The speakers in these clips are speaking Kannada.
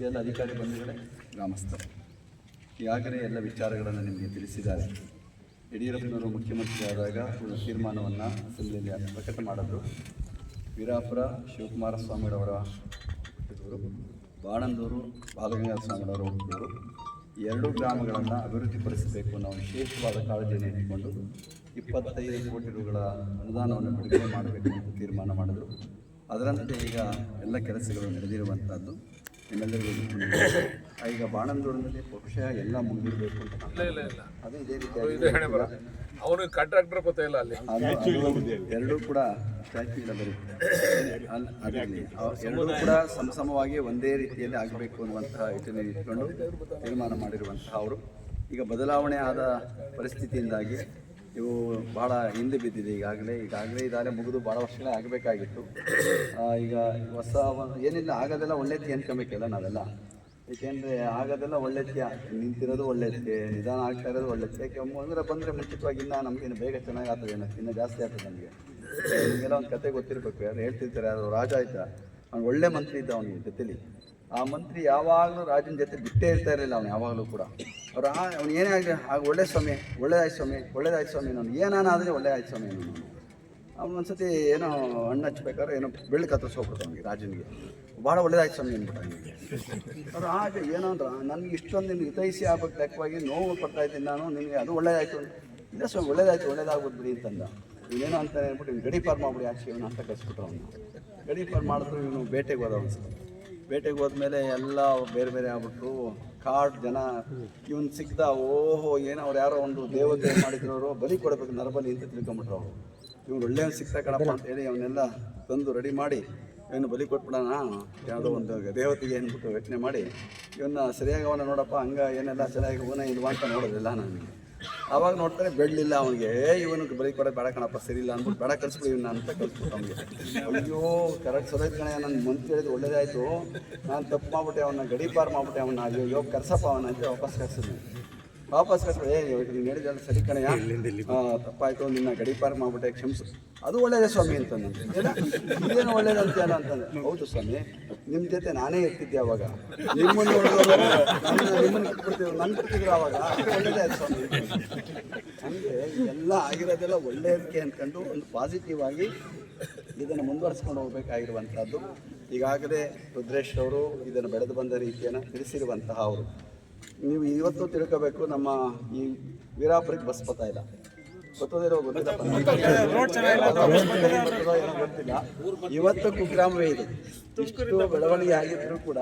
ಎಲ್ಲ ಅಧಿಕಾರಿ ಬಂಧುಗಳೇ, ಗ್ರಾಮಸ್ಥರು ಈಗಾಗಲೇ ಎಲ್ಲ ವಿಚಾರಗಳನ್ನು ನಿಮಗೆ ತಿಳಿಸಿದ್ದಾರೆ. ಯಡಿಯೂರಪ್ಪನವರು ಮುಖ್ಯಮಂತ್ರಿ ಆದಾಗ ಒಂದು ತೀರ್ಮಾನವನ್ನು ಅಸೆಂಬ್ಲಿಯಲ್ಲಿ ಪ್ರಕಟ ಮಾಡಿದ್ರು. ವೀರಾಪುರ ಶಿವಕುಮಾರ ಸ್ವಾಮಿಯವರ ಹುಟ್ಟಿದವರು, ಬಾಣಂದೂರು ಬಾಲಗಂಗಾಧರ ಸ್ವಾಮಿಯವರ ಹುಟ್ಟಿದವರು. ಎರಡೂ ಗ್ರಾಮಗಳನ್ನು ಅಭಿವೃದ್ಧಿಪಡಿಸಬೇಕು ಅನ್ನೋ ವಿಶೇಷವಾದ ಕಾಳಜಿಯನ್ನು ಇಟ್ಟುಕೊಂಡು 25 ಕೋಟಿ ರೂಗಳ ಅನುದಾನವನ್ನು ಬಿಡುಗಡೆ ಮಾಡಬೇಕು ಅಂತ ತೀರ್ಮಾನ ಮಾಡಿದರು. ಅದರಂತೆ ಈಗ ಎಲ್ಲ ಕೆಲಸಗಳು ನಡೆದಿರುವಂಥದ್ದು ನಿಮ್ಮೆಲ್ಲರಿಗೂ ಗೊತ್ತಿದೆ. ಈಗ ಬಾಣಂದೂರಿನಲ್ಲಿ ಬಹುಶಃ ಎಲ್ಲ ಮುಗಿದಿರಬೇಕು ಅಂತ ಅದೇ ಇದೇ ರೀತಿ ಅವನು ಕಾಂಟ್ರಾಕ್ಟರ್ ಗೊತ್ತಿಲ್ಲ ಅಲ್ಲಿ ಎರಡೂ ಕೂಡ ಸ್ಟ್ಯಾಚ್ಯೂ ಎಲ್ಲ ಬರುತ್ತೆ. ಅದರಲ್ಲಿ ಎರಡೂ ಕೂಡ ಸಮಸಮವಾಗಿ ಒಂದೇ ರೀತಿಯಲ್ಲಿ ಆಗಬೇಕು ಅನ್ನುವಂತಹ ಯೋಚನೆ ಇಟ್ಕೊಂಡು ತೀರ್ಮಾನ ಮಾಡಿರುವಂತಹ ಅವರು ಈಗ ಬದಲಾವಣೆ ಆದ ಪರಿಸ್ಥಿತಿಯಿಂದಾಗಿ ಇವು ಭಾಳ ಹಿಂದೆ ಬಿದ್ದಿದೆ. ಈಗಾಗಲೇ ಮುಗಿದು ಭಾಳ ವರ್ಷಗಳೇ ಆಗಬೇಕಾಗಿತ್ತು. ಈಗ ಹೊಸ ಏನಿಲ್ಲ ಆಗೋದೆಲ್ಲ ಒಳ್ಳೆಯಕ್ಕೆ ಅನ್ಕೊಬೇಕಲ್ಲ ನಾವೆಲ್ಲ. ಏಕೆಂದರೆ ಆಗೋದೆಲ್ಲ ಒಳ್ಳೆಯಕ್ಕೆ, ನಿಂತಿರೋದು ಒಳ್ಳೆಯಕ್ಕೆ, ನಿಧಾನ ಆಗ್ತಾ ಇರೋದು ಒಳ್ಳೆಯಕ್ಕೆ. ಯಾಕೆ ಅಂದರೆ ಬಂದರೆ ಮುಂಚಿತವಾಗಿ ನಮಗೇನು ಬೇಗ ಚೆನ್ನಾಗಿ ಆಗ್ತದೆ, ಇನ್ನೂ ಜಾಸ್ತಿ ಆಗ್ತದೆ ನಮಗೆ. ನಿಮಗೆಲ್ಲ ಒಂದು ಕತೆ ಗೊತ್ತಿರಬೇಕು, ಯಾರು ಹೇಳ್ತಿರ್ತಾರೆ, ಯಾರು ರಾಜ ಆಯ್ತಾ, ಅವ್ನು ಒಳ್ಳೆ ಮಂತ್ರಿ ಇದ್ದ ಅವನಿಗೆ ಜೊತೆಲಿ. ಆ ಮಂತ್ರಿ ಯಾವಾಗಲೂ ರಾಜನ ಜೊತೆ ಬಿಟ್ಟೇ ಇರ್ತಾ ಇರಲಿಲ್ಲ ಅವನು ಯಾವಾಗಲೂ ಕೂಡ. ಅವ್ನು ಏನೇ ಆಗಲಿ ಆಗ ಒಳ್ಳೆ ಸ್ವಾಮಿ, ಒಳ್ಳೇದಾಯ್ತು ಸ್ವಾಮಿ ನಾನು ಏನಾದರೆ ಒಳ್ಳೇದಾಯ್ತು ಸ್ವಾಮಿ ಅವ್ನು ಒಂದ್ಸತಿ ಏನೋ ಹಣ್ಣು ಹಚ್ಬೇಕಾದ್ರೆ ಏನೋ ಬೆಳ್ಳಿ ಕತ್ತರಿಸೋಗ್ಬಿಡ್ತು ಅವನಿಗೆ, ರಾಜನಿಗೆ. ಭಾಳ ಒಳ್ಳೇದಾಯ್ತು ಸ್ವಾಮಿ ಅಂದ್ಬಿಟ್ಟು ಅವನಿಗೆ. ಅವ್ರು ಆಗ ಏನೋ ಅಂದ್ರೆ ನನಗೆ ಇಷ್ಟೊಂದು ನಿನ್ಗೆ ಹಿತೈಷಿ ಆಗ್ಬೇಕು ಲೆಕ್ಕವಾಗಿ ನೋವು ಪಡ್ತಾಯಿದ್ದೀನಿ ನಾನು, ನಿನಗೆ ಅದು ಒಳ್ಳೇದಾಯ್ತು ಇಲ್ಲ ಸ್ವಾಮಿ, ಒಳ್ಳೇದಾಗ್ಬೋದು ಬಿಡಿ ಅಂತಂದ. ಇವನೇನೋ ಅಂತ ಹೇಳ್ಬಿಟ್ಟು ಇವ್ನು ಗಡೀಪಾರು ಮಾಡ್ಬಿಡಿ ಆಚೆ ಇವನು ಅಂತ ಕಳಿಸ್ಬಿಟ್ರು ಅವನು. ಗಡೀಪಾರು ಮಾಡಿದ್ರು. ಇವನು ಬೇಟೆಗೆ ಹೋದ ಅನ್ಸುತ್ತೆ. ಬೇಟೆಗೆ ಹೋದ್ಮೇಲೆ ಎಲ್ಲ ಬೇರೆ ಬೇರೆ ಆಗ್ಬಿಟ್ರು. ಕಾಡು ಜನ ಇವನು ಸಿಕ್ಕಿದ. ಓಹೋ ಏನೋ ಅವ್ರು ಯಾರೋ ಒಂದು ದೇವತೆ ಮಾಡಿದ್ರು, ಅವರು ಬಲಿ ಕೊಡಬೇಕು, ನರಬಲಿ ಅಂತ ತಿಳ್ಕೊಂಬಿಟ್ರು ಅವರು. ಇವ್ನು ಒಳ್ಳೆಯವನು ಸಿಗ್ತಾ ಕಣಪ್ಪ ಅಂತ ಹೇಳಿ ಅವನ್ನೆಲ್ಲ ತಂದು ರೆಡಿ ಮಾಡಿ ಇವನು ಬಲಿ ಕೊಟ್ಬಿಡೋಣ ಯಾವುದೋ ಒಂದು ದೇವತೆಗೆ ಅಂದ್ಬಿಟ್ಟು ಯೋಚನೆ ಮಾಡಿ ಇವನ್ನ ಸರಿಯಾಗಿ ಅವನ ನೋಡಪ್ಪ ಏನೆಲ್ಲ ಸರಿಯಾಗಿ ಅವನ ಇಲ್ವಾ ಅಂತ ನೋಡೋದಿಲ್ಲ ನನಗೆ. ಆವಾಗ ನೋಡ್ತಾರೆ ಬೆಳ್ಳಿಲ್ಲ ಅವನಿಗೆ. ಇವನಿಗೆ ಬಲಿ ಕೊಡೋದು ಬೇಡ ಕಣಪ್ಪ, ಸರಿ ಇಲ್ಲ ಅಂದ್ಬಿಟ್ಟು ಬೇಡ ಕಳಿಸ್ಬಿಡಿ ಇವನ್ನ ಅಂತ ಕಳಿಸ್ಬಿಟ್ಟು ಅವನಿಗೆ. ಅಯ್ಯೋ ಕರೆಕ್ಟ್ ಸೊಲೈತ್ ಕಣೆ, ನನ್ನ ಮಂತ್ರಿ ಹೇಳಿದ್ದು ಒಳ್ಳೇದಾಯಿತು, ನಾನು ತಪ್ಪು ಮಾಡ್ಬಿಟ್ಟೆ, ಅವನ್ನ ಗಡೀಪಾರು ಮಾಡ್ಬಿಟ್ಟೆ, ಅವನ್ನ ಅಯ್ಯೋ ಕರ್ಸಪ್ಪ ಅವನ ಅಂತ ವಾಪಸ್ ಕಳ್ಸಿದ್ವಿ. ನೀನು ಹೇಳಿದೆಲ್ಲ ಸರಿ ಕಣೆಯ, ತಪ್ಪಾಯಿತು, ನಿನ್ನ ಗಡೀಪಾರು ಮಾಡ್ಬಿಟ್ಟೆ, ಕ್ಷಮಿಸು. ಅದು ಒಳ್ಳೇದೇ ಸ್ವಾಮಿ ಅಂತಂದು. ಇದೇನು ಒಳ್ಳೇದಂತೆಯಲ್ಲ ಅಂತಂದ್ರೆ, ಹೌದು ಸ್ವಾಮಿ, ನಿಮ್ಮ ಜೊತೆ ನಾನೇ ಇರ್ತಿದ್ದೆ ಅವಾಗ, ನಿಮ್ಮನ್ನು ನಿಮ್ಮನ್ನು ಕೊಟ್ಬಿಡ್ತೀವಿ, ನನ್ನ ಕೊಡ್ತಿದ್ರು ಅವಾಗ, ಒಳ್ಳೇದೇ ಆಯ್ತು ಸ್ವಾಮಿ. ಹಂಗೆ ಎಲ್ಲ ಆಗಿರೋದೆಲ್ಲ ಒಳ್ಳೆಯದಕ್ಕೆ ಅಂದ್ಕೊಂಡು ಒಂದು ಪಾಸಿಟಿವ್ ಆಗಿ ಇದನ್ನು ಮುಂದುವರಿಸ್ಕೊಂಡು ಹೋಗಬೇಕಾಗಿರುವಂಥದ್ದು. ಈಗಾಗಲೇ ರುದ್ರೇಶ್ ಅವರು ಇದನ್ನು ಬೆಳೆದು ಬಂದ ರೀತಿಯನ್ನು ತಿಳಿಸಿರುವಂತಹ ಅವರು. ನೀವು ಇವತ್ತು ತಿಳ್ಕೋಬೇಕು, ನಮ್ಮ ಈ ವೀರಾಪುರಕ್ಕೆ ಬಸ್ ಬರ್ತಾ ಇಲ್ಲ, ಗೊತ್ತಿರೋ ಗೊತ್ತಿಲ್ಲ, ಇವತ್ತು ಕುಗ್ರಾಮವೇ ಇದೆ. ಇಷ್ಟು ಬೆಳವಣಿಗೆ ಆಗಿದ್ರು ಕೂಡ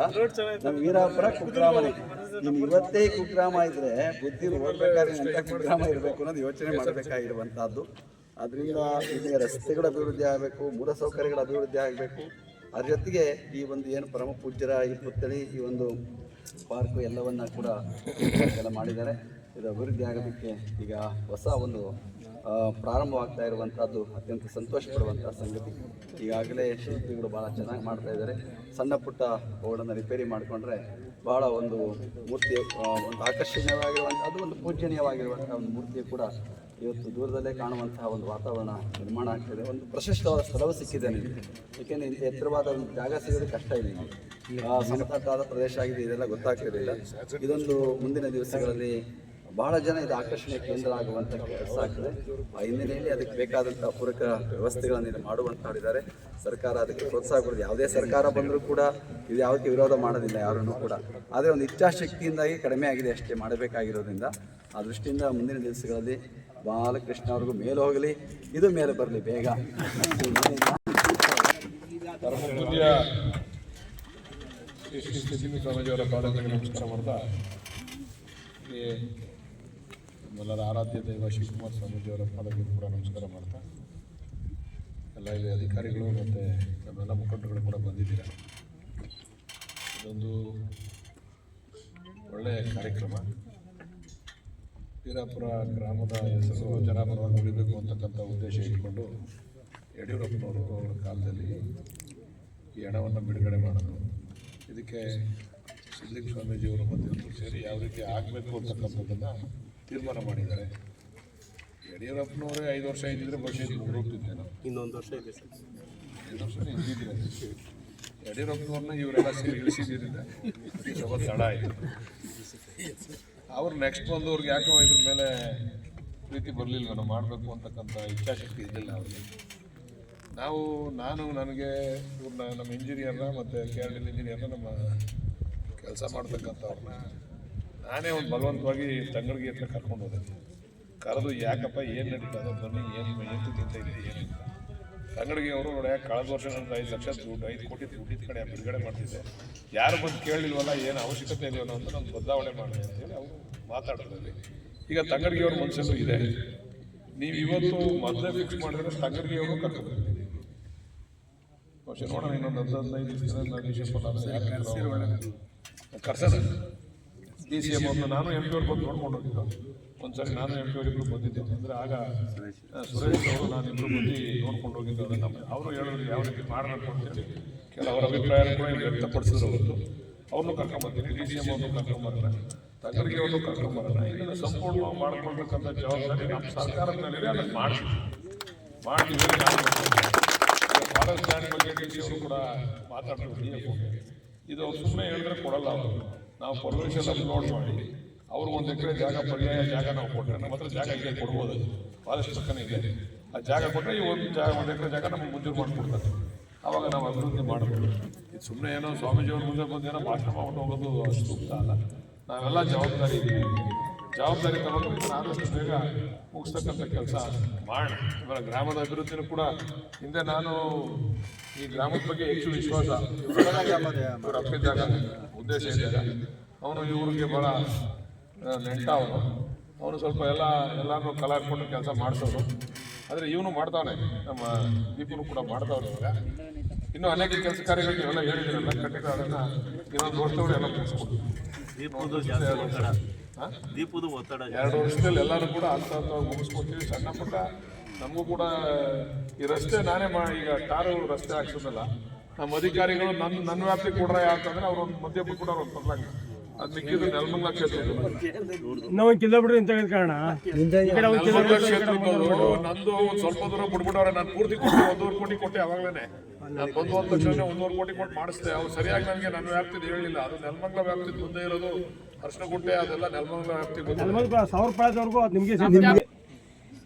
ನಮ್ಮ ವೀರಾಪುರ ಕುಗ್ರಾಮನೇ. ಇನ್ನು ಇವತ್ತೇ ಕುಗ್ರಾಮ ಇದ್ರೆ ಬುದ್ಧಿ ಓದಬೇಕಾದ್ರೆ ಎಂಥ ಕುಗ್ರಾಮ ಇರಬೇಕು ಅನ್ನೋದು ಯೋಚನೆ ಮಾಡಬೇಕಾಗಿರುವಂಥದ್ದು. ಅದರಿಂದ ಈಗ ರಸ್ತೆಗಳ ಅಭಿವೃದ್ಧಿ ಆಗಬೇಕು, ಮೂಲಸೌಕರ್ಯಗಳ ಅಭಿವೃದ್ಧಿ ಆಗಬೇಕು. ಅದ್ರ ಜೊತೆಗೆ ಈ ಒಂದು ಏನು ಪರಮ ಪೂಜ್ಯರ ಈ ಪುತ್ಥಳಿ, ಈ ಒಂದು ಪಾರ್ಕು ಎಲ್ಲವನ್ನ ಕೂಡ ಎಲ್ಲ ಮಾಡಿದ್ದಾರೆ. ಇದು ಅಭಿವೃದ್ಧಿ ಆಗೋದಕ್ಕೆ ಈಗ ಹೊಸ ಒಂದು ಪ್ರಾರಂಭವಾಗ್ತಾ ಇರುವಂಥದ್ದು ಅತ್ಯಂತ ಸಂತೋಷ ಪಡುವಂಥ ಸಂಗತಿ. ಈಗಾಗಲೇ ಶಿಲ್ಪಿಗಳು ಭಾಳ ಚೆನ್ನಾಗಿ ಮಾಡ್ತಾ ಇದ್ದಾರೆ. ಸಣ್ಣ ಪುಟ್ಟ ಅವುಗಳನ್ನು ರಿಪೇರಿ ಮಾಡಿಕೊಂಡ್ರೆ ಭಾಳ ಒಂದು ಮೂರ್ತಿ ಒಂದು ಆಕರ್ಷಣೀಯವಾಗಿರುವಂಥದ್ದು, ಒಂದು ಪೂಜನೀಯವಾಗಿರುವಂಥ ಒಂದು ಮೂರ್ತಿ ಕೂಡ ಇವತ್ತು ದೂರದಲ್ಲೇ ಕಾಣುವಂತಹ ಒಂದು ವಾತಾವರಣ ನಿರ್ಮಾಣ ಆಗ್ತಿದೆ. ಒಂದು ಪ್ರಶಸ್ತವಾದ ಸ್ಥಳವು ಸಿಕ್ಕಿದೆ ನಿಮಗೆ. ಏಕೆಂದರೆ ಇಂಥ ಎತ್ತರವಾದ ಒಂದು ಜಾಗ ಸಿಗೋದು ಕಷ್ಟ ಇದೆ. ಸಮತಟ್ಟಾದ ಪ್ರದೇಶ ಆಗಿದೆ, ಇದೆಲ್ಲ ಗೊತ್ತಾಗ್ತಿರಲಿಲ್ಲ. ಇದೊಂದು ಮುಂದಿನ ದಿವಸಗಳಲ್ಲಿ ಬಹಳ ಜನ ಇದು ಆಕರ್ಷಣೆಯ ಕೇಂದ್ರ ಆಗುವಂಥ ಕೆಲಸ ಆಗ್ತದೆ. ಆ ಹಿನ್ನೆಲೆಯಲ್ಲಿ ಅದಕ್ಕೆ ಬೇಕಾದಂಥ ಪೂರಕ ವ್ಯವಸ್ಥೆಗಳನ್ನು ಇದು ಮಾಡುವಂಥವರಿದ್ದಾರೆ. ಸರ್ಕಾರ ಅದಕ್ಕೆ ಪ್ರೋತ್ಸಾಹ ಕೊಡೋದು. ಯಾವುದೇ ಸರ್ಕಾರ ಬಂದರೂ ಕೂಡ ಇದು ಯಾವುದಕ್ಕೆ ವಿರೋಧ ಮಾಡೋದಿಲ್ಲ ಯಾರನ್ನೂ ಕೂಡ. ಆದರೆ ಒಂದು ಇಚ್ಛಾಶಕ್ತಿಯಿಂದಾಗಿ ಕಡಿಮೆ ಆಗಿದೆ ಅಷ್ಟೇ ಮಾಡಬೇಕಾಗಿರೋದ್ರಿಂದ. ಆ ದೃಷ್ಟಿಯಿಂದ ಮುಂದಿನ ದಿವಸಗಳಲ್ಲಿ ಬಾಲಕೃಷ್ಣ ಅವ್ರಿಗೂ ಮೇಲೆ ಹೋಗಲಿ, ಇದು ಮೇಲೆ ಬರಲಿ ಬೇಗ. ಸ್ವಾಮೀಜಿಯವರ ಪಾದಗಳಿಗೆ ನಮಸ್ಕಾರ ಮಾಡ್ತಾ, ನಮ್ಮೆಲ್ಲರ ಆರಾಧ್ಯ ದೈವ ಶಿವಕುಮಾರ ಸ್ವಾಮೀಜಿಯವರ ಪಾದಗಳಿಗೆ ಕೂಡ ನಮಸ್ಕಾರ ಮಾಡ್ತಾ, ಎಲ್ಲ ಇಲ್ಲಿ ಅಧಿಕಾರಿಗಳು ಮತ್ತು ನಮ್ಮೆಲ್ಲ ಮುಖಂಡರುಗಳು ಕೂಡ ಬಂದಿದ್ದೀರ. ಇದೊಂದು ಒಳ್ಳೆಯ ಕಾರ್ಯಕ್ರಮ. ವೀರಾಪುರ ಗ್ರಾಮದ ಹೆಸರು ಜನಾಭರವಾಗಿ ಉಳಿಬೇಕು ಅಂತಕ್ಕಂಥ ಉದ್ದೇಶ ಇಟ್ಕೊಂಡು ಯಡಿಯೂರಪ್ಪನವರು ಅವರ ಕಾಲದಲ್ಲಿ ಈ ಹಣವನ್ನು ಬಿಡುಗಡೆ ಮಾಡೋದು. ಇದಕ್ಕೆ ಸಿದ್ಲಿಂಗ ಸ್ವಾಮೀಜಿಯವರು ಮತ್ತು ಸೇರಿ ಯಾವ ರೀತಿ ಆಗಬೇಕು ಅಂತಕ್ಕಂಥದ್ದನ್ನು ತೀರ್ಮಾನ ಮಾಡಿದ್ದಾರೆ. ಯಡಿಯೂರಪ್ಪನವರೇ 5 ವರ್ಷ ಇದ್ದಿದ್ರೆ ಬಹುಶಃ ಮುಗಿದೋಗ್ತಿದ್ದೆ ನಾವು. ಇನ್ನೊಂದು ವರ್ಷ ಇದೆ ಸರ್. 2 ವರ್ಷ ಇದ್ದಿದ್ದೀರ. ಯಡಿಯೂರಪ್ಪನವ್ರನ್ನ ಇವರೆಲ್ಲ ಸೇರಿ ಇಳಿಸಿದ್ರಿಂದ ಸ್ವಲ್ಪ ತಡ ಆಯಿತು. ಅವ್ರು ನೆಕ್ಸ್ಟ್ ಬಂದವ್ರಿಗೆ ಯಾಕೋ ಇದ್ರ ಮೇಲೆ ಪ್ರೀತಿ ಬರಲಿಲ್ಲ, ನಾವು ಮಾಡಬೇಕು ಅಂತಕ್ಕಂಥ ಇಚ್ಛಾಶಕ್ತಿ ಇದ್ದಿಲ್ಲ ಅವ್ರಿಗೆ. ನನಗೆ ಇವ್ರನ್ನ ನಮ್ಮ ಇಂಜಿನಿಯರ್ನ ಮತ್ತು KRL ಇಂಜಿನಿಯರ್ನ ನಮ್ಮ ಕೆಲಸ ಮಾಡ್ತಕ್ಕಂಥವ್ರನ್ನ ನಾನೇ ಒಂದು ಬಲವಂತವಾಗಿ ತಂಗಡಿಗೆ ಹತ್ರ ಕರ್ಕೊಂಡು ಹೋದೆ. ಕರೆದು ಯಾಕಪ್ಪ ಏನು ನಡೀತದೆ ಬನ್ನಿ, ಏನು ಎಂತಕ್ಕಿಂತ ಇದೆ ಏನಿಲ್ಲ. ತಂಗಡಿಗೆ ಅವರು ನೋಡಿ ಕಳೆದ ವರ್ಷ ನಂದು 5 ಲಕ್ಷ ದುಡ್ಡು 5 ಕೋಟಿ ದುಡ್ಡಿದ ಕಡೆ ಬಿಡುಗಡೆ ಮಾಡ್ತಿದ್ದೆ, ಯಾರು ಬಂದು ಕೇಳಲಿಲ್ವಲ್ಲ, ಏನು ಅವಶ್ಯಕತೆ ಇದೆಯಲ್ಲ ಅಂತ ನಾನು ಬದಲಾವಣೆ ಮಾಡಿದೆ ಅಂತೇಳಿ ಅವರು ಮಾತಾಡೋದ್ರಲ್ಲಿ. ಈಗ ತಂಗಡಿಗೆ ಅವ್ರ ಮನಸ್ಸಲ್ಲೂ ಇದೆ, ನೀವು ಇವತ್ತು ಮೊದಲೇ ಫಿಕ್ಸ್ ಮಾಡಿದ್ರೆ ತಂಗಡಿಗೆ ಅವರು ಕರ್ಕೊಂಡು ನೋಡೋಣ, ಇನ್ನೊಂದು 15 ಕರ್ಸೋಣ. DCM ಅವ್ರನ್ನ ನಾನು MP ಅವ್ರು ಬಂದು ನೋಡ್ಕೊಂಡು ಹೋಗಿದ್ದು ಒಂದ್ಸರಿ, ನಾನು MP ಅವರಿಬ್ಬರು ಬಂದಿದ್ದೆ. ಅಂದರೆ ಆಗ ಸುರೇಶ್ ಅವರು ನಾನಿಬ್ಬರು ಬಂದು ನೋಡ್ಕೊಂಡು ಹೋಗಿದ್ದು. ಅವರು ಹೇಳಿದ್ರು ಯಾವ ರೀತಿ ಮಾಡೋಣ ಅಂತೇಳಿ ಕೆಲವರ ಅಭಿಪ್ರಾಯ ಕೂಡ ವ್ಯಕ್ತಪಡಿಸಿದ್ರು. ಅವತ್ತು ಅವ್ರನ್ನೂ ಕರ್ಕೊಂಬರ್ತೀನಿ, DCM ಅವ್ರನ್ನೂ ಕರ್ಕೊಂಬರೋಣ, ತಂಗಡಿಗೆ ಅವ್ರನ್ನೂ ಕರ್ಕೊಂಬರೋಣ. ಇದನ್ನು ಸಂಪೂರ್ಣವಾಗಿ ಮಾಡ್ಕೊಳ್ಬೇಕಂತ ಜವಾಬ್ದಾರಿ ನಮ್ಮ ಸರ್ಕಾರದ ಮೇಲೆ ಅದನ್ನು ಮಾಡ್ತೀವಿ. ಫಾರೆಸ್ಟ್ ಲ್ಯಾಂಡ್ ಬಗ್ಗೆ DC ಅವರು ಕೂಡ ಮಾತಾಡ್ತಾರೆ. DF ಇದು ಅವ್ರು ಸುಮ್ಮನೆ ಹೇಳಿದ್ರೆ ಕೊಡಲ್ಲ ಅವರು. ನಾವು ಪರ್ಮಿಷನ್ ಅಪ್ಲೋಡ್ ಮಾಡಿ ಅವ್ರಿಗೆ 1 ಎಕರೆ ಜಾಗ ಪರ್ಯಾಯ ಜಾಗ ನಾವು ಕೊಟ್ಟರೆ ನಮ್ಮ ಹತ್ರ ಜಾಗ ಇದೆ, ಕೊಡ್ಬೋದು. ಫಾರೆಸ್ಟ್ ಪಕ್ಕನೇ ಇದೆ, ಆ ಜಾಗ ಕೊಟ್ಟರೆ ಈ 1 ಎಕರೆ ಜಾಗ ನಮಗೆ ಮಂಜೂರು ಮಾಡಿಕೊಡ್ತಾರೆ. ಆವಾಗ ನಾವು ಅಭಿವೃದ್ಧಿ ಮಾಡಬೇಕು. ಇದು ಸುಮ್ಮನೆ ಏನೋ ಸ್ವಾಮೀಜಿಯವ್ರ ಮುಂದೆ ಬಂದು ಏನೋ ಭಾಷಣ ಮಾಡ್ಕೊಂಡು ಹೋಗೋದು ಅಷ್ಟು ಸೂಕ್ತ ಅಲ್ಲ. ನಾವೆಲ್ಲ ಜವಾಬ್ದಾರಿ ಇದ್ದೀವಿ. ಜವಾಬ್ದಾರಿ ತಗೊಂಡು ಇದನ್ನು ಆದಷ್ಟು ಬೇಗ ಮುಗಿಸ್ತಕ್ಕಂಥ ಕೆಲಸ ಮಾಡೋಣ. ಇವಾಗ ಗ್ರಾಮದ ಅಭಿವೃದ್ಧಿನೂ ಕೂಡ ಹಿಂದೆ ನಾನು ಈ ಗ್ರಾಮದ ಬಗ್ಗೆ ಹೆಚ್ಚು ವಿಶ್ವಾಸ ಇವರು ಅಪ್ಪಿದ್ದಾಗ ಉದ್ದೇಶ ಇದ್ದಾಗ ಅವನು ಇವ್ರಿಗೆ ಭಾಳ ನೆಂಟ ಅವನು ಸ್ವಲ್ಪ ಎಲ್ಲರೂ ಕಲಾ ಹಾಕ್ಕೊಂಡು ಕೆಲಸ ಮಾಡಿಸೋರು. ಆದರೆ ಇವನು ಮಾಡ್ತಾವನೆ, ನಮ್ಮ ದೀಪನು ಕೂಡ ಮಾಡ್ತಾವ್ರೆ. ಇವಾಗ ಇನ್ನೂ ಅನೇಕ ಕೆಲಸ ಕಾರ್ಯಗಳು ನೀವೆಲ್ಲ ಹೇಳಿದ್ರಲ್ಲ, ಖಂಡಿತ ಅದನ್ನು ಇನ್ನೊಂದು ವರ್ಷದವ್ರು ಎಲ್ಲ ಮುಗಿಸ್ಕೊಡ್ತೀವಿ. ದೀಪದ ಒತ್ತಡ 2 ವರ್ಷದಲ್ಲಿ ಎಲ್ಲರೂ ಕೂಡ ಅಂತ ಮುಗಿಸ್ಕೊಡ್ತೀವಿ. ಸಣ್ಣ ಪುಟ್ಟ ನಮಗೂ ಕೂಡ ಈ ರಸ್ತೆ ನಾನೇ ಈಗ ಟಾರು ರಸ್ತೆ ಹಾಕ್ಸೋದಲ್ಲ, ನಮ್ಮ ಅಧಿಕಾರಿಗಳು ನನ್ನ ವ್ಯಾಪ್ತಿಗೆ ಕೊಡ್ರ ಯಾಕಂದ್ರೆ ಅವ್ರು ಒಂದು ಮಧ್ಯಪ್ಪ ಕೂಡ ಅವ್ರು ಕೊಡ್ಲಾಗ ಅದು ಮಿಕ್ಕಿದ್ದು ನೆಲಮಂಗಲ ಕ್ಷೇತ್ರ ನಾವು ಕಿಲೋಮೀಟರ್ ಇಂತ ಕಾರಣ ನಂದು ಒಂದು ಸ್ವಲ್ಪ ದೂರ ಬಿಡ್ಬಿಟ್ಟವ್ರೆ. ನಾನು ಪೂರ್ತಿ ಕೊಟ್ಟು 1.5 ಕೋಟಿ ಕೊಟ್ಟೆ. ಅವಾಗಲೇ ನಾನು ಬಂದು 1 ಲಕ್ಷ 1.5 ಕೋಟಿ ಕೊಟ್ಟು ಮಾಡಿಸಿದೆ. ಅವ್ರು ಸರಿಯಾಗಿ ನನಗೆ ನನ್ನ ವ್ಯಾಪ್ತಿದು ಹೇಳಿಲ್ಲ. ಅದು ನೆಲಮಂಗಲ ವ್ಯಾಪ್ತಿಗೆ ಮುಂದೆ ಇರೋದು ಅರ್ಶನಗುಂಟೆ, ಅದೆಲ್ಲ ನೆಲಮಂಗಲ ವ್ಯಾಪ್ತಿಗೆ ಬಂದು 1000 ರೂಪಾಯಿವರೆಗೂ ಅದು ನಿಮಗೆ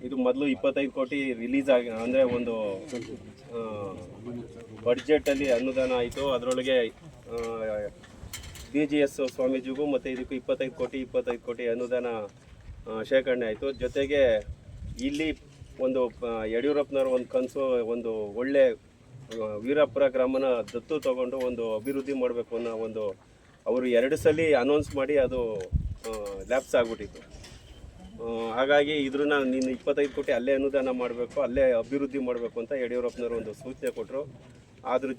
ಇದು ಮೊದಲು 25 ಕೋಟಿ ರಿಲೀಸ್ ಆಗಿ, ಅಂದರೆ ಒಂದು ಬಡ್ಜೆಟಲ್ಲಿ ಅನುದಾನ ಆಯಿತು. ಅದರೊಳಗೆ BGS ಸ್ವಾಮೀಜಿಗೂ ಮತ್ತು ಇದಕ್ಕೂ 25 ಕೋಟಿ ಅನುದಾನ ಶೇಖರಣೆ ಆಯಿತು. ಜೊತೆಗೆ ಇಲ್ಲಿ ಒಂದು ಯಡಿಯೂರಪ್ಪನವ್ರ ಒಂದು ಕನಸು, ಒಂದು ಒಳ್ಳೆ ವೀರಾಪುರ ಗ್ರಾಮನ ದತ್ತು ತಗೊಂಡು ಒಂದು ಅಭಿವೃದ್ಧಿ ಮಾಡಬೇಕು ಅನ್ನೋ ಒಂದು ಅವರು 2 ಸಲ ಅನೌನ್ಸ್ ಮಾಡಿ ಅದು ಲ್ಯಾಪ್ಸ್ ಆಗಿಬಿಟ್ಟಿತ್ತು. ಹಾಗಾಗಿ ಇದ್ರನ್ನ ನೀನು 25 ಕೋಟಿ ಅಲ್ಲೇ ಅನುದಾನ ಮಾಡಬೇಕು, ಅಲ್ಲೇ ಅಭಿವೃದ್ಧಿ ಮಾಡಬೇಕು ಅಂತ ಯಡಿಯೂರಪ್ಪನವರು ಒಂದು ಸೂಚನೆ ಕೊಟ್ಟರು. ಅದ್ರ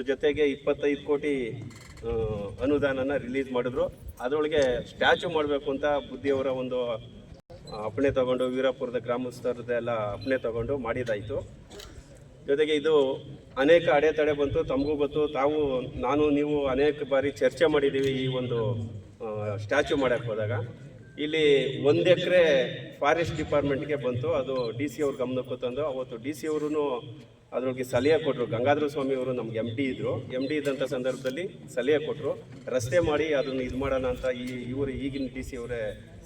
ಜೊತೆಗೆ 25 ಕೋಟಿ ಅನುದಾನನ ರಿಲೀಸ್ ಮಾಡಿದ್ರು. ಅದರೊಳಗೆ ಸ್ಟ್ಯಾಚು ಮಾಡಬೇಕು ಅಂತ ಬುದ್ಧಿಯವರ ಒಂದು ಅಪ್ಪಣೆ ತಗೊಂಡು, ವೀರಾಪುರದ ಗ್ರಾಮಸ್ಥರದೆಲ್ಲ ಅಪ್ಪಣೆ ತಗೊಂಡು ಮಾಡಿದಾಯಿತು. ಜೊತೆಗೆ ಇದು ಅನೇಕ ಅಡೆತಡೆ ಬಂತು, ತಮಗೂ ಗೊತ್ತು. ನೀವು ಅನೇಕ ಬಾರಿ ಚರ್ಚೆ ಮಾಡಿದ್ದೀವಿ. ಈ ಒಂದು ಸ್ಟ್ಯಾಚು ಮಾಡೋಕ್ಕೆ ಹೋದಾಗ ಇಲ್ಲಿ 1 ಎಕರೆ ಫಾರೆಸ್ಟ್ ಡಿಪಾರ್ಟ್ಮೆಂಟ್ಗೆ ಬಂತು. ಅದು DC ಅವ್ರ ಗಮನಕ್ಕೆ ತಂದು ಅವತ್ತು DC ಅವರು ಅದ್ರೊಳಗೆ ಸಲಹೆ ಕೊಟ್ಟರು. ಗಂಗಾಧರ ಸ್ವಾಮಿ ಅವರು ನಮ್ಗೆ MD ಇದ್ದರು. MD ಇದ್ದಂಥ ಸಂದರ್ಭದಲ್ಲಿ ಸಲಹೆ ಕೊಟ್ಟರು, ರಸ್ತೆ ಮಾಡಿ ಅದನ್ನು ಇದು ಮಾಡೋಣ ಅಂತ. ಈಗಿನ DC ಅವರೇ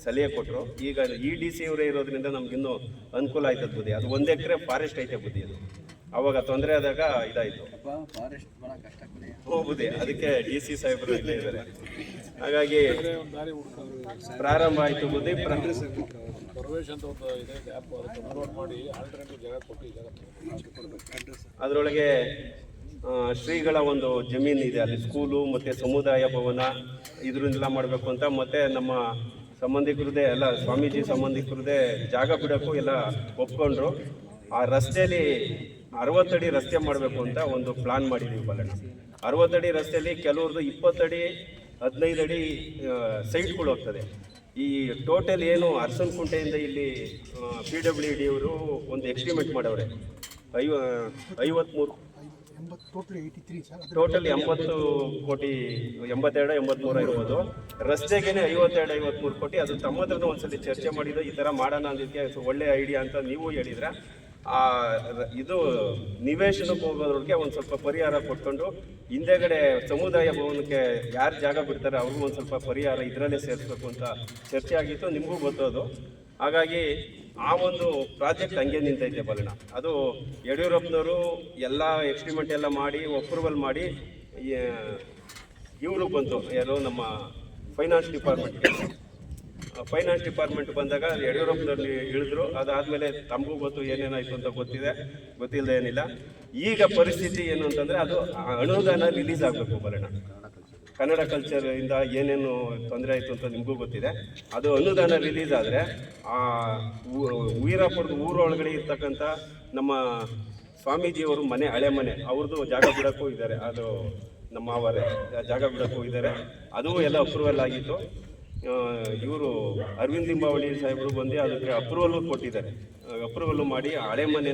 ಸಲಹೆ ಕೊಟ್ಟರು. ಈಗ ಈ DC ಅವರೇ ಇರೋದ್ರಿಂದ ನಮಗಿನ್ನೂ ಅನುಕೂಲ ಆಯ್ತದ ಬುದ್ಧಿ. ಅದು 1 ಎಕರೆ ಫಾರೆಸ್ಟ್ ಐತೆ ಬುದ್ಧಿ. ಅದು ಅವಾಗ ತೊಂದರೆ ಆದಾಗ ಇದಾಯಿತು ಹೋಗುದೇ. ಅದಕ್ಕೆ DC ಸಾಹೇಬರು ಇಲ್ಲೇ ಇದ್ದಾರೆ. ಹಾಗಾಗಿ ಪ್ರಾರಂಭ ಆಯಿತು ಬುದ್ಧಿ. ಪ್ರವೇಶ ಅಂತ ಒಂದು ಇದೆ ಆ್ಯಪ್, ಅದಕ್ಕೆ ಡೌನ್ಲೋಡ್ ಮಾಡಿ ಆಲ್ಟರ್ನೇಟಿವ್ ಜಾಗ ಕೊಟ್ಟು ಅದರೊಳಗೆ ಶ್ರೀಗಳ ಒಂದು ಜಮೀನು ಇದೆ, ಅಲ್ಲಿ ಸ್ಕೂಲು ಮತ್ತು ಸಮುದಾಯ ಭವನ ಇದನ್ನೆಲ್ಲ ಮಾಡಬೇಕು ಅಂತ. ಮತ್ತು ನಮ್ಮ ಸಂಬಂಧಿಕರದೇ ಎಲ್ಲ ಸ್ವಾಮೀಜಿ ಸಂಬಂಧಿಕರದೇ ಜಾಗ ಬಿಡೋಕ್ಕೂ ಎಲ್ಲ ಒಪ್ಕೊಂಡ್ರು. ಆ ರಸ್ತೆಯಲ್ಲಿ 60 ಅಡಿ ರಸ್ತೆ ಮಾಡಬೇಕು ಅಂತ ಒಂದು ಪ್ಲಾನ್ ಮಾಡಿದ್ದೀವಿ ಬಲ್ಲಣ್ಣ. 60 ಅಡಿ ರಸ್ತೆಯಲ್ಲಿ ಕೆಲವ್ರದ್ದು 20 ಅಡಿ 15 ಅಡಿ ಸೈಟ್ಗಳು ಹೋಗ್ತದೆ. ಈ ಟೋಟಲ್ ಏನು ಅರಸನಕುಂಟೆಯಿಂದ ಇಲ್ಲಿ PWD ಅವರು ಒಂದು ಎಸ್ಟಿಮೇಟ್ ಮಾಡವ್ರೆ. 53 ಟೋಟಲ್ 80 ಕೋಟಿ 82-83 ಇರ್ಬೋದು. ರಸ್ತೆಗೇನೆ 52-53 ಕೋಟಿ. ಅದು ತಮ್ಮ ಹತ್ರನೂ ಒಂದ್ಸಲಿ ಚರ್ಚೆ ಮಾಡಿದ್ದು, ಈ ಥರ ಮಾಡೋಣ ಅಂದಿದ್ದಕ್ಕೆ ಒಳ್ಳೆ ಐಡಿಯಾ ಅಂತ ನೀವು ಹೇಳಿದ್ರೆ ಇದು ನಿವೇಶನಕ್ಕೆ ಹೋಗೋದ್ರೊಳಗೆ ಒಂದು ಸ್ವಲ್ಪ ಪರಿಹಾರ ಕೊಟ್ಕೊಂಡು ಹಿಂದೆಗಡೆ ಸಮುದಾಯ ಭವನಕ್ಕೆ ಯಾರು ಜಾಗ ಬಿಡ್ತಾರೆ ಅವ್ರಿಗೂ ಒಂದು ಸ್ವಲ್ಪ ಪರಿಹಾರ ಇದರಲ್ಲೇ ಸೇರಿಸ್ಬೇಕು ಅಂತ ಚರ್ಚೆ ಆಗಿತ್ತು, ನಿಮಗೂ ಗೊತ್ತೋದು. ಹಾಗಾಗಿ ಆ ಒಂದು ಪ್ರಾಜೆಕ್ಟ್ ಹಂಗೆ ನಿಂತೈತೆ ಬಲಣ. ಅದು ಯಡಿಯೂರಪ್ಪನವರು ಎಲ್ಲ ಎಕ್ಸ್ಟಿಮೇಟ್ ಎಲ್ಲ ಮಾಡಿ ಅಪ್ರೂವಲ್ ಮಾಡಿ ಇವರು ಬಂತು, ಯಾರು ನಮ್ಮ ಫೈನಾನ್ಸ್ ಡಿಪಾರ್ಟ್ಮೆಂಟ್ ಬಂದಾಗ ಯಡಿಯೂರಪ್ಪನಲ್ಲಿ ಇಳಿದ್ರು. ಅದಾದಮೇಲೆ ತಮಗೂ ಗೊತ್ತು ಏನೇನಾಯಿತು ಅಂತ ಗೊತ್ತಿಲ್ಲದೆ ಏನಿಲ್ಲ. ಈಗ ಪರಿಸ್ಥಿತಿ ಏನು ಅಂತಂದರೆ ಅದು ಅನುದಾನ ರಿಲೀಸ್ ಆಗಬೇಕು ಬರೋಣ. ಕನ್ನಡ ಕಲ್ಚರಿಂದ ಏನೇನು ತೊಂದರೆ ಆಯಿತು ಅಂತ ನಿಮಗೂ ಗೊತ್ತಿದೆ. ಅದು ಅನುದಾನ ರಿಲೀಸ್ ಆದರೆ ಆ ವೀರಾಪುರದ ಊರೊಳಗಡೆ ಇರ್ತಕ್ಕಂಥ ನಮ್ಮ ಸ್ವಾಮೀಜಿಯವರು ಮನೆ, ಹಳೆ ಮನೆ, ಅವ್ರದ್ದು ಜಾಗ ಬಿಡೋಕ್ಕೂ ಇದ್ದಾರೆ. ಅದು ನಮ್ಮ ಅವರೇ ಜಾಗ ಬಿಡೋಕ್ಕೂ ಇದ್ದಾರೆ. ಅದು ಎಲ್ಲ ಅಪ್ರೂವಲ್ ಆಗಿತ್ತು. ಇವರು ಅರವಿಂದ್ ಲಿಂಬಾವಳಿ ಸಾಹೇಬರು ಬಂದು ಅದಕ್ಕೆ ಅಪ್ರೂವಲ್ ಕೊಟ್ಟಿದ್ದಾರೆ. ಅಪ್ರೂವಲ್ ಮಾಡಿ ಹಳೆ ಮನೆ